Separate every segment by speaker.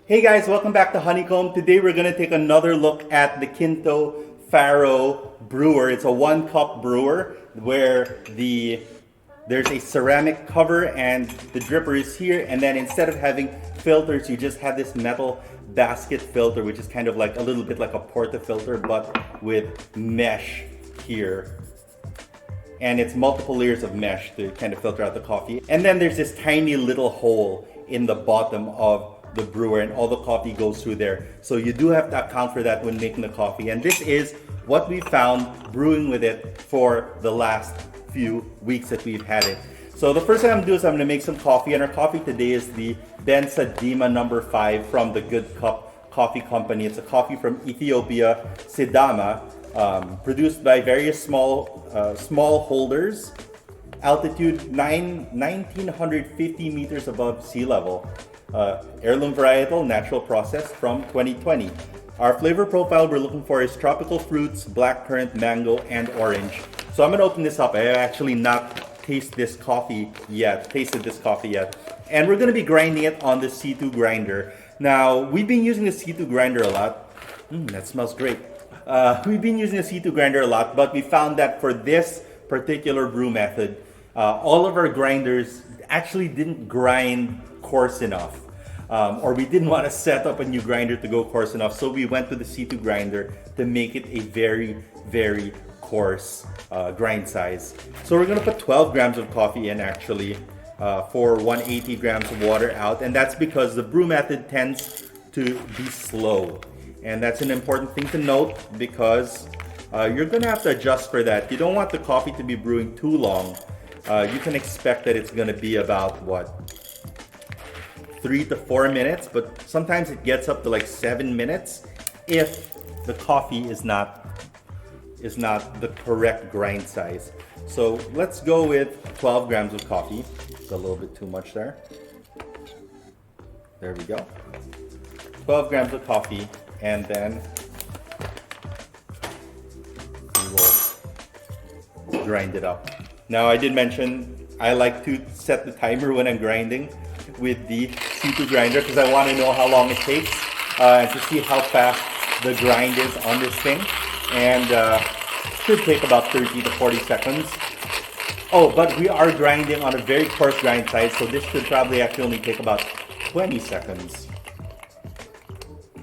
Speaker 1: Hey guys, welcome back to Honeycomb. Today we're going to take another look at the Kinto Faro Brewer. It's a 1-cup brewer where there's a ceramic cover and the dripper is here, and then instead of having filters, you just have this metal basket filter, which is kind of like a little bit like a portafilter but with mesh here. And it's multiple layers of mesh to kind of filter out the coffee. And then there's this tiny little hole in the bottom of the brewer, and all the coffee goes through there. So you do have to account for that when making the coffee. And this is what we found brewing with it for the last few weeks that we've had it. So the first thing I'm gonna do is I'm gonna make some coffee, and our coffee today is the Bensadima number 5 from the Good Cup Coffee Company. It's a coffee from Ethiopia, Sidama, produced by various small holders. Altitude 1950 meters above sea level. Heirloom varietal, natural process from 2020. Our flavor profile we're looking for is tropical fruits, blackcurrant, mango, and orange. So I'm gonna open this up. I have actually not tasted this coffee yet. And we're gonna be grinding it on the C2 grinder. Now, we've been using the C2 grinder a lot. That smells great. We've been using the C2 grinder a lot, but we found that for this particular brew method, all of our grinders actually didn't grind coarse enough, or we didn't want to set up a new grinder to go coarse enough, so we went to the C2 grinder to make it a very, very coarse grind size. So we're going to put 12 grams of coffee in actually for 180 grams of water out, and that's because the brew method tends to be slow, and that's an important thing to note because you're going to have to adjust for that. You don't want the coffee to be brewing too long. You can expect that it's going to be about 3 to 4 minutes, but sometimes it gets up to like 7 minutes if the coffee is not the correct grind size. So let's go with 12 grams of coffee. It's a little bit too much there. There we go. 12 grams of coffee, and then we will grind it up. Now, I did mention I like to set the timer when I'm grinding with the C2 grinder because I want to know how long it takes and to see how fast the grind is on this thing. And should take about 30 to 40 seconds. Oh, but we are grinding on a very coarse grind size, so this should probably actually only take about 20 seconds.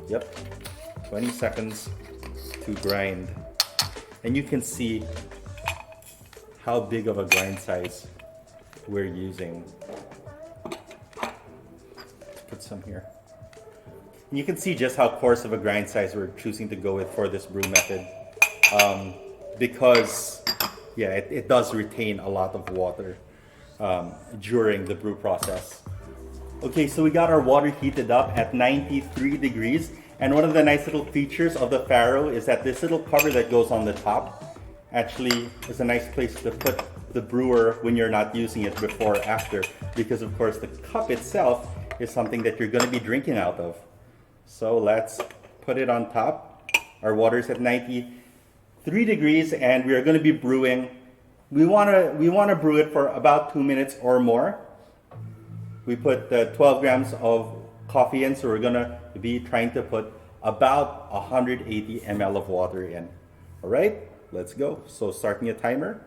Speaker 1: Yep, 20 seconds to grind. And you can see how big of a grind size we're using. Put some here. And you can see just how coarse of a grind size we're choosing to go with for this brew method, because it does retain a lot of water during the brew process. Okay, so we got our water heated up at 93 degrees, and one of the nice little features of the Faro is that this little cover that goes on the top actually is a nice place to put the brewer when you're not using it before or after, because of course the cup itself is something that you're going to be drinking out of. So let's put it on top. Our water's at 93 degrees and we are going to be brewing. We want to brew it for about 2 minutes or more. We put 12 grams of coffee in, so we're going to be trying to put about 180 ml of water in. All right, let's go. So starting a timer.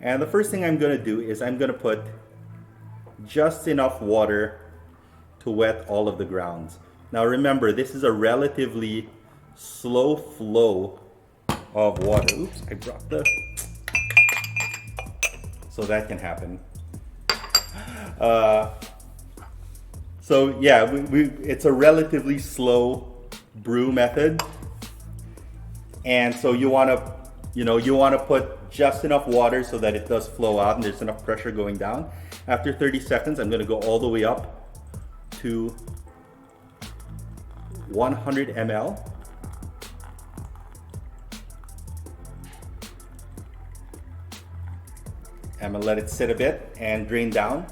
Speaker 1: And the first thing I'm going to do is I'm going to put just enough water to wet all of the grounds. Now remember, this is a relatively slow flow of water. Oops, I dropped the... So that can happen. So yeah, it's a relatively slow brew method. And so you want to put just enough water so that it does flow out and there's enough pressure going down. After 30 seconds, I'm going to go all the way up to 100 ml. I'm going to let it sit a bit and drain down.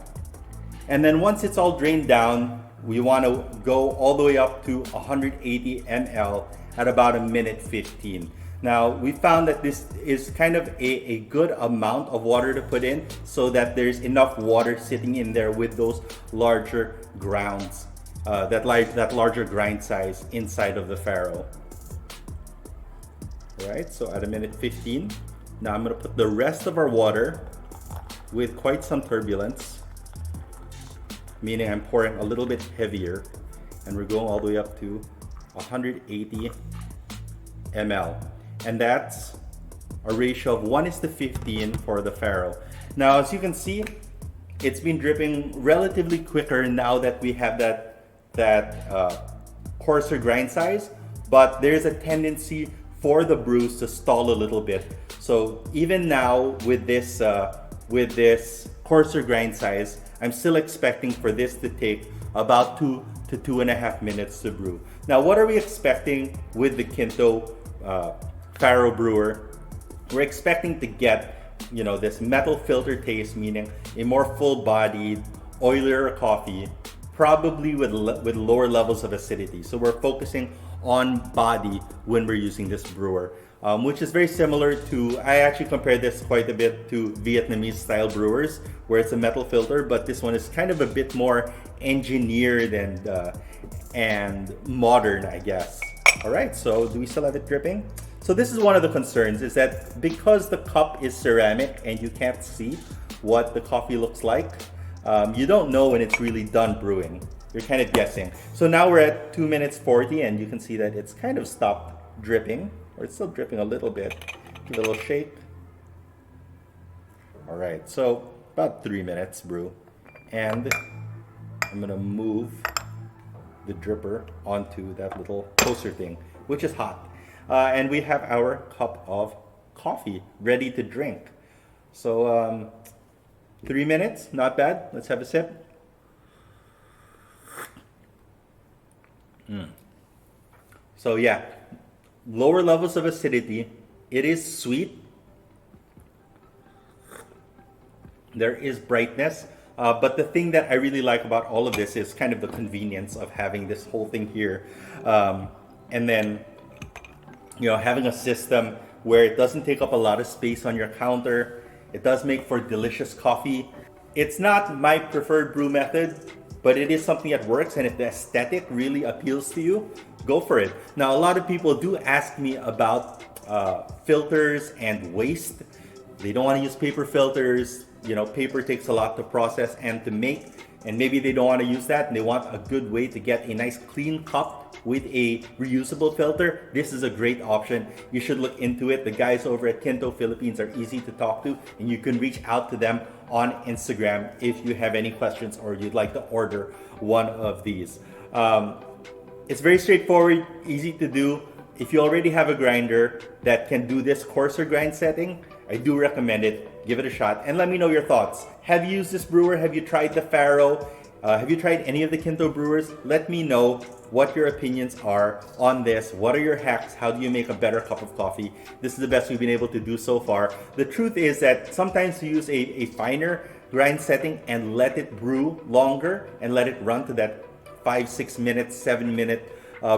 Speaker 1: And then once it's all drained down, we want to go all the way up to 180 ml at about 1:15. Now, we found that this is kind of a good amount of water to put in so that there's enough water sitting in there with those larger grounds. that larger grind size inside of the Faro. All right, so at a minute 15, now I'm gonna put the rest of our water with quite some turbulence, meaning I'm pouring a little bit heavier, and we're going all the way up to 180 ml. And that's a ratio of 1:15 for the Faro. Now, as you can see, it's been dripping relatively quicker now that we have that coarser grind size, but there's a tendency for the brews to stall a little bit. So even now with this coarser grind size, I'm still expecting for this to take about 2 to 2.5 minutes to brew. Now, what are we expecting with the Kinto Faro Brewer? We're expecting to get, you know, this metal filter taste, meaning a more full-bodied, oilier coffee, probably with lower levels of acidity. So we're focusing on body when we're using this brewer, which is very similar to, I actually compare this quite a bit to Vietnamese style brewers, where it's a metal filter, but this one is kind of a bit more engineered and modern, I guess. All right, so do we still have it dripping? So this is one of the concerns, is that because the cup is ceramic and you can't see what the coffee looks like, you don't know when it's really done brewing. You're kind of guessing. So now we're at 2 minutes 40, and you can see that it's kind of stopped dripping, or it's still dripping a little bit. Give it a little shake. All right, so about 3 minutes brew. And I'm gonna move the dripper onto that little toaster thing, which is hot. And we have our cup of coffee ready to drink. So 3 minutes, not bad. Let's have a sip. So yeah, lower levels of acidity. It is sweet. There is brightness. But the thing that I really like about all of this is kind of the convenience of having this whole thing here. And then, you know, having a system where it doesn't take up a lot of space on your counter. It does make for delicious coffee. It's not my preferred brew method, but it is something that works, and if the aesthetic really appeals to you, go for it. Now, a lot of people do ask me about filters and waste. They don't want to use paper filters. You know, paper takes a lot to process and to make, and maybe they don't want to use that, and they want a good way to get a nice clean cup with a reusable filter. This is a great option. You should look into it. The guys over at Kinto Philippines are easy to talk to, and you can reach out to them on Instagram if you have any questions or you'd like to order one of these. It's very straightforward, easy to do. If you already have a grinder that can do this coarser grind setting, I do recommend it. Give it a shot and let me know your thoughts. Have you used this brewer? Have you tried the Faro? Have you tried any of the Kinto brewers? Let me know what your opinions are on this. What are your hacks? How do you make a better cup of coffee? This is the best we've been able to do so far. The truth is that sometimes you use a finer grind setting and let it brew longer and let it run to that 5, 6 minutes, 7 minute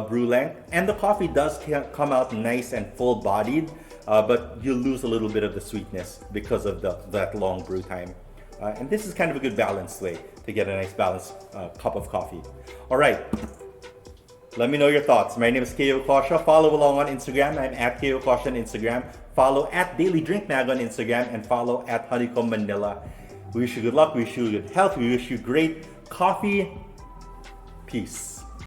Speaker 1: brew length. And the coffee does come out nice and full bodied, but you lose a little bit of the sweetness because of that long brew time. And this is kind of a good balanced way to get a nice balanced cup of coffee. All right. Let me know your thoughts. My name is Kayo Cosio. Follow along on Instagram. I'm at Kayo Cosio on Instagram. Follow at Daily Drink Mag on Instagram, and follow at Honeycomb Manila. We wish you good luck. We wish you good health. We wish you great coffee. Peace.